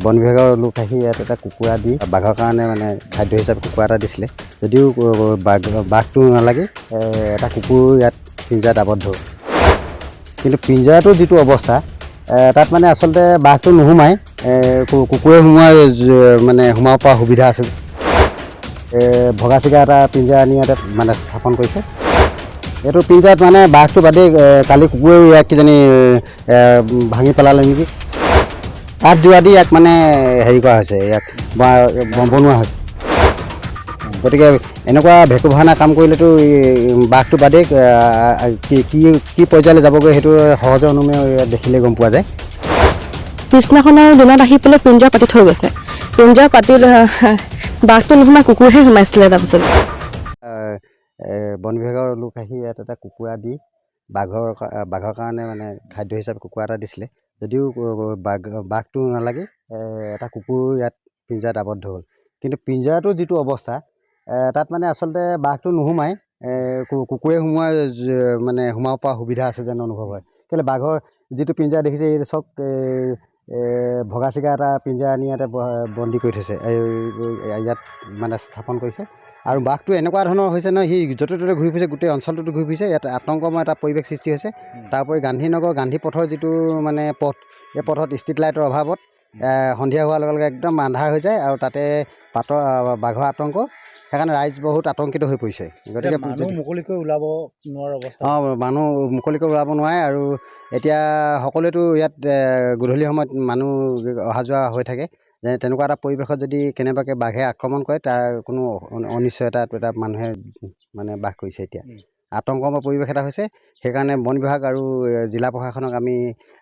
বন বিভাগৰ লোক আহি ইয়াত এটা কুকুৰা দি বাঘৰ কাৰণে মানে খাদ্য হিচাপে কুকুৰা এটা দিছিলে। যদিও বাঘটো নালাগে, এটা কুকুৰ ইয়াত পিঞ্জাত আবদ্ধ। কিন্তু পিঞ্জাটোৰ যিটো অৱস্থা, তাত মানে আচলতে বাঘটো নোসোমায়, কুকুৰে সোমাব পৰা সুবিধা আছে। ভগা চিগা এটা পিঞ্জা আনি ইয়াত মানে স্থাপন কৰিছে। এইটো পিঞ্জাত মানে বাঘটো বাদেই কালি কুকুৰেও ইয়াক কিজানি ভাঙি পেলালে নেকি। কাঠ যোৰা দি ইয়াক মানে হেৰি কৰা হৈছে, ইয়াক বনোৱা হৈছে। গতিকে এনেকুৱা ভেকুভানা কাম কৰিলেতো বাঘটো বাদেই কি পৰ্যায়লৈ যাবগৈ সেইটো সহজে অনুমে দেখিলে গম পোৱা যায়। পিছদিনাখনৰ দিনত আহি পেলাই পিঞ্জা পাতি থৈ গৈছে। পিঞ্জা পাতি বাঘটো নোসোমাই কুকুৰহে সোমাইছিলে। তাৰপিছত বন বিভাগৰ লোক আহি ইয়াত এটা কুকুৰা দি বাঘৰ কাৰণে মানে খাদ্য হিচাপে কুকুৰা এটা দিছিলে। যদিও বাঘটো নালাগে, এটা কুকুৰ ইয়াত পিঞ্জাত আবদ্ধ হ'ল। কিন্তু পিঞ্জাটোৰ যিটো অৱস্থা, তাত মানে আচলতে বাঘটো নোসোমায়, কুকুৰে সোমাব পৰা সুবিধা আছে যেন অনুভৱ হয়। কেলৈ বাঘৰ যিটো পিঞ্জা দেখিছে, এই চব ভগা চিগা এটা পিঞ্জা আনি ইয়াতে বন্দী কৰি থৈছে, ইয়াত মানে স্থাপন কৰিছে। আৰু বাঘটো এনেকুৱা ধৰণৰ হৈছে নহয়, সি য'তে ত'তে ঘূৰি ফুৰিছে, গোটেই অঞ্চলটোতো ঘূৰি ফুৰিছে। ইয়াত আতংকময় এটা পৰিৱেশ সৃষ্টি হৈছে। তাৰোপৰি গান্ধী পথৰ যিটো মানে পথ, এই পথত ষ্ট্ৰীট লাইটৰ অভাৱত সন্ধিয়া হোৱাৰ লগে লগে একদম আন্ধাৰ হৈ যায়, আৰু তাতে বাঘৰ আতংক, সেইকাৰণে ৰাইজ বহুত আতংকিত হৈ পৰিছে। গতিকে মানুহ মুকলিকৈ ওলাব নোৱাৰা অৱস্থা। মানুহ মুকলিকৈ ওলাব নোৱাৰে। আৰু এতিয়া সকলোৱেতো ইয়াত গধূলি সময়ত মানুহ অহা যোৱা হৈ থাকে। তেনেকুৱা এটা পৰিৱেশত যদি কেনেবাকৈ বাঘে আক্ৰমণ কৰে, তাৰ কোনো অনিশ্চয়তাত এটা মানুহে মানে বাস কৰিছে। এতিয়া আতংকময় পৰিৱেশ এটা হৈছে। সেইকাৰণে বন বিভাগ আৰু জিলা প্ৰশাসনক আমি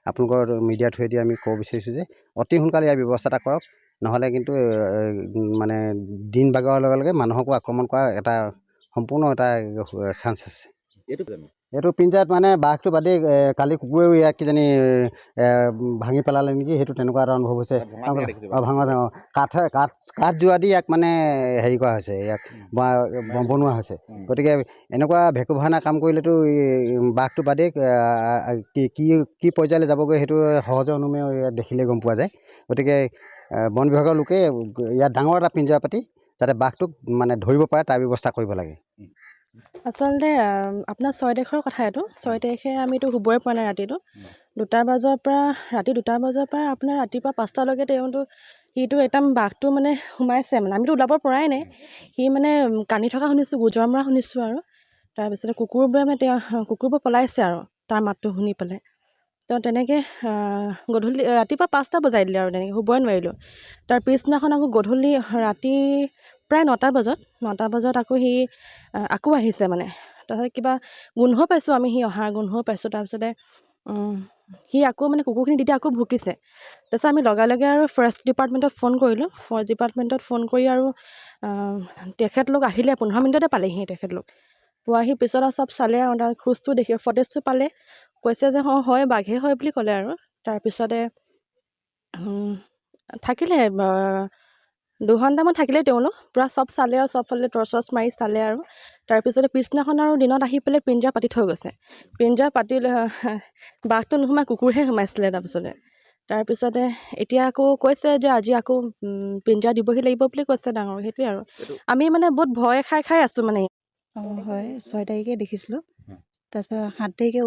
আপোনালোকৰ মিডিয়াৰ থ্ৰুৱেদি আমি ক'ব বিচাৰিছোঁ যে অতি সোনকালে ইয়াৰ ব্যৱস্থা এটা কৰক। নহ'লে কিন্তু মানে দিন বাগৰৰ লগে লগে মানুহকো আক্ৰমণ কৰা এটা সম্পূৰ্ণ এটা চান্স আছে। এইটো পিঞ্জাত মানে বাঘটো বাদেই কালি কুকুৰেও ইয়াক কিজানি ভাঙি পেলালে নেকি, সেইটো তেনেকুৱা এটা অনুভৱ হৈছে। কাঠ যোৰা দি ইয়াক মানে হেৰি কৰা হৈছে, ইয়াক বনোৱা হৈছে। গতিকে এনেকুৱা ভেকুভানা কাম কৰিলেতো বাঘটো বাদেই কি পৰ্যায়লৈ যাবগৈ সেইটো সহজে অনুমে দেখিলে গম পোৱা যায়। গতিকে বন বিভাগৰ লোকে ইয়াত ডাঙৰ এটা পিঞ্জৰা পাতি যাতে বাঘটোক মানে ধৰিব পাৰে তাৰ ব্যৱস্থা কৰিব লাগে। আচলতে আপোনাৰ 6 তাৰিখৰ কথা এইটো। 6 তাৰিখে আমিতো শুবই পৰা নাই ৰাতিটো। 2টা বজাৰ পৰা আপোনাৰ ৰাতিপুৱা 5টালৈকে সিটো একদম বাঘটো মানে সোমাইছে। মানে আমিতো ওলাব পৰাই নাই। সি মানে কান্দি থকা শুনিছোঁ, গোজৰ মৰা শুনিছোঁ। আৰু তাৰপিছতে কুকুৰবোৰ পলাইছে আৰু তাৰ মাতটো শুনি পেলাই। তো তেনেকৈ ৰাতিপুৱা 5টা বজাই দিলে আৰু তেনেকৈ শুবই নোৱাৰিলোঁ। তাৰ পিছদিনাখন আকৌ ৰাতি প্ৰায় 9টা বজাত আকৌ আহিছে মানে। তাৰপিছত কিবা গোন্ধ পাইছোঁ আমি, সি অহাৰ গোন্ধও পাইছোঁ। তাৰপিছতে সি আকৌ মানে কুকুৰখিনি তেতিয়া আকৌ ভুকিছে। তাৰপিছত আমি লগে লগে আৰু ফৰেষ্ট ডিপাৰ্টমেণ্টত ফোন কৰিলোঁ। ফৰেষ্ট ডিপাৰ্টমেণ্টত ফোন কৰি আৰু তেখেতলোক আহিলে, 15 মিনিটতে পালেহি তেখেতলোক। পোৱাহি পিছত আৰু চব চালে, আৰু তাৰ খোজটো দেখি ফটেজটো পালে, কৈছে যে হয় বাঘে হয় বুলি ক'লে। আৰু তাৰপিছতে থাকিলে 2 ঘণ্টামান থাকিলে তেওঁলোক, পূৰা চব চালে আৰু চবফালে টৰ্চ মাৰি চালে। আৰু তাৰপিছতে পিছদিনাখন আৰু দিনত আহি পেলাই পিঞ্জা পাতি থৈ গৈছে। পিঞ্জা পাতি বাঘটো নোসোমাই কুকুৰহে সোমাইছিলে। তাৰপিছতে এতিয়া আকৌ কৈছে যে আজি আকৌ পিঞ্জা দিবহি লাগিব বুলি কৈছে ডাঙৰ। সেইটোৱে আৰু আমি মানে বহুত ভয় খাই আছোঁ মানে। হয়, 6 তাৰিখে দেখিছিলোঁ। তাৰপিছত 7 তাৰিখে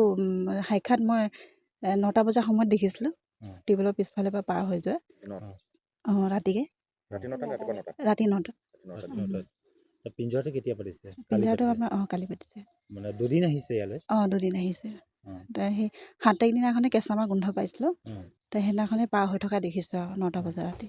সাক্ষাৎ মই 9টা বজাৰ সময়ত দেখিছিলোঁ, টিউবৱেলৰ পিছফালৰ পৰা পাৰ হৈ যোৱা। ৰাতিকে ৰাতি 9টা। পিঞ্জৰাটো কেতিয়া পাতিছে? পিঞ্জৰাটো আপোনাৰ কালি পাতিছে। মানে 2 দিন আহিছে ইয়ালৈ? 2 দিন আহিছে। সেই 7 তাৰিখ দিনাখনে কেঁচা মাৰ গোন্ধ পাইছিলোঁ। সেইদিনাখনে পাৰ হৈ থকা দেখিছোঁ আৰু 9টা বজাত ৰাতি।